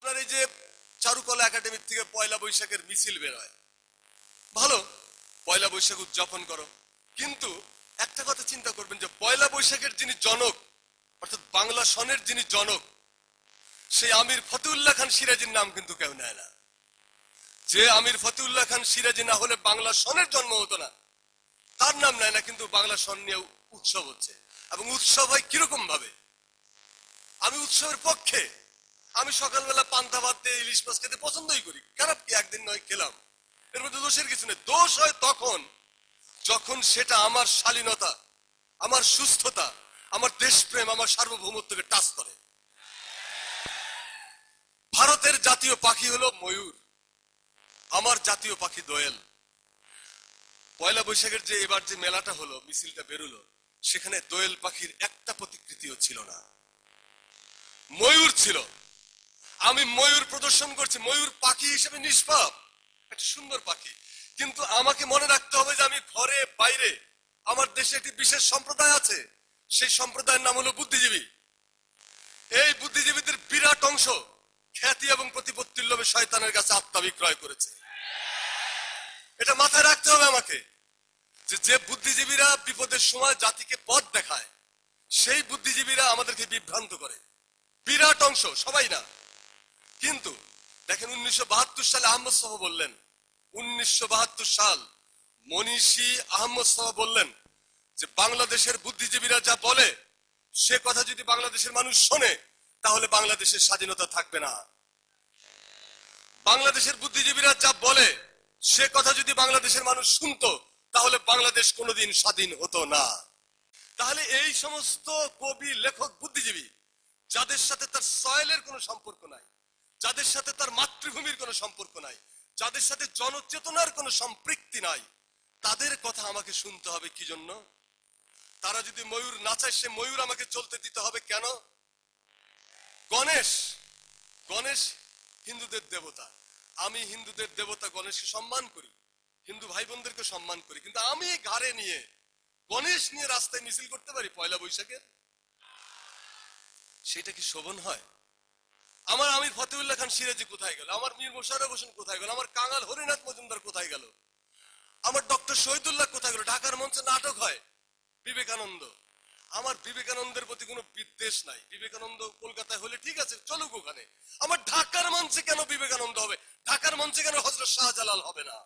আপনার এই যে চারুকলা একাডেমি থেকে পয়লা বৈশাখের মিছিল বের হয়, ভালো, পয়লা বৈশাখ উদযাপন করো, কিন্তু একটা কথা চিন্তা করবেন যে পয়লা বৈশাখের যিনি জনক অর্থাৎ বাংলা সনের যিনি জনক সেই আমির ফতেউল্লাহ খান সিরাজীর নাম কিন্তু কেউ নেয় না। যে আমির ফতেউল্লাহ খান সিরাজী না হলে বাংলা সনের জন্ম হতো না, তার নাম নেয় না, কিন্তু বাংলা সন নিয়ে উৎসব হচ্ছে। এবং উৎসব হয় কিরকম ভাবে? আমি উৎসবের পক্ষে, আমি সকালবেলা পান্তা ভাত দিয়ে ইলিশ মাছ খেতে পছন্দই করি, খারাপ কি, একদিন নয় খেলাম, এর মধ্যে দোষের কিছু নেই। দোষ হয় তখন যখন সেটা আমার শালীনতা, আমার সুস্থতা, আমার দেশপ্রেম, আমার সার্বভৌমত্বকে টাচ করে। ভারতের জাতীয় পাখি হলো ময়ূর, আমার জাতীয় পাখি দোয়েল। পয়লা বৈশাখের যে এবার যে মেলাটা হলো, মিছিলটা বেরোলো, সেখানে দোয়েল পাখির একটা প্রতিকৃতিও ছিল না, ময়ূর ছিল। আমি ময়ূর প্রদর্শন করছি, ময়ূর পাখি হিসেবে নিষ্পাপ, একটা সুন্দর পাখি, কিন্তু আমাকে মনে রাখতে হবে যে আমি ঘরে বাইরে আমার দেশে একটি বিশেষ সম্প্রদায় আছে, সেই সম্প্রদায়ের নাম হলো বুদ্ধিজীবী। এই বুদ্ধিজীবীদের বিরাট অংশ খ্যাতি এবং প্রতিপত্তির লোভে শয়তানের কাছে আত্মা বিক্রয় করেছে। এটা মাথায় রাখতে হবে আমাকে, যে বুদ্ধিজীবীরা বিপদের সময় জাতিকে পথ দেখায়, সেই বুদ্ধিজীবীরা আমাদেরকে বিভ্রান্ত করে, বিরাট অংশ, সবাই না। কিন্তু দেখেন 1972 সালে আহমদ সাফা বললেন, 1972 সাল মনীষী আহমদ সাফা বললেন যে বাংলাদেশের বুদ্ধিজীবীরা যা বলে সে কথা যদি বাংলাদেশের মানুষ শোনে তাহলে বাংলাদেশের স্বাধীনতা থাকবে না। বাংলাদেশের বুদ্ধিজীবীরা যা বলে সে কথা যদি বাংলাদেশের মানুষ শুনতো তাহলে বাংলাদেশ কোনোদিন স্বাধীন হতো না। তাহলে এই সমস্ত কবি, লেখক, বুদ্ধিজীবী যাদের সাথে তার সয়েলের কোনো সম্পর্ক নাই, যাদের সাথে তার মাতৃভূমির কোনো সম্পর্ক নাই, যাদের সাথে জনচেতনার কোনো সম্পৃক্তি নাই, তাদের কথা আমাকে শুনতে হবে কি জন্য? তারা যদি ময়ূর নাচায় সে ময়ূর আমাকে চলতে দিতে হবে কেন? গণেশ, গণেশ হিন্দুদের দেবতা, আমি হিন্দুদের দেবতা গণেশকে সম্মান করি, হিন্দু ভাই বোনদেরকে সম্মান করি, কিন্তু আমি ঘাড়ে নিয়ে গণেশ নিয়ে রাস্তায় মিছিল করতে পারি পয়লা বৈশাখের? সেটা কি শোভন হয়? আমার আমির ফতেউল্লাহ খান সিরাজী কোথায় গেল? আমার মীর মোশাররফ হোসেন কোথায় গেল? আমার কাঙাল হরিনাথ মজুমদার কোথায় গেল? আমার ডক্টর শহীদুল্লাহ কোথায় গেল? ঢাকার মঞ্চে নাটক হয় বিবেকানন্দ, আমার বিবেকানন্দের প্রতি কোনো বিদ্বেষ নাই, বিবেকানন্দ কলকাতায় হলে ঠিক আছে, চলুক ওখানে। আমার ঢাকার মঞ্চে কেন বিবেকানন্দ হবে? ঢাকার মঞ্চে কেন হযরত শাহজালাল হবে না?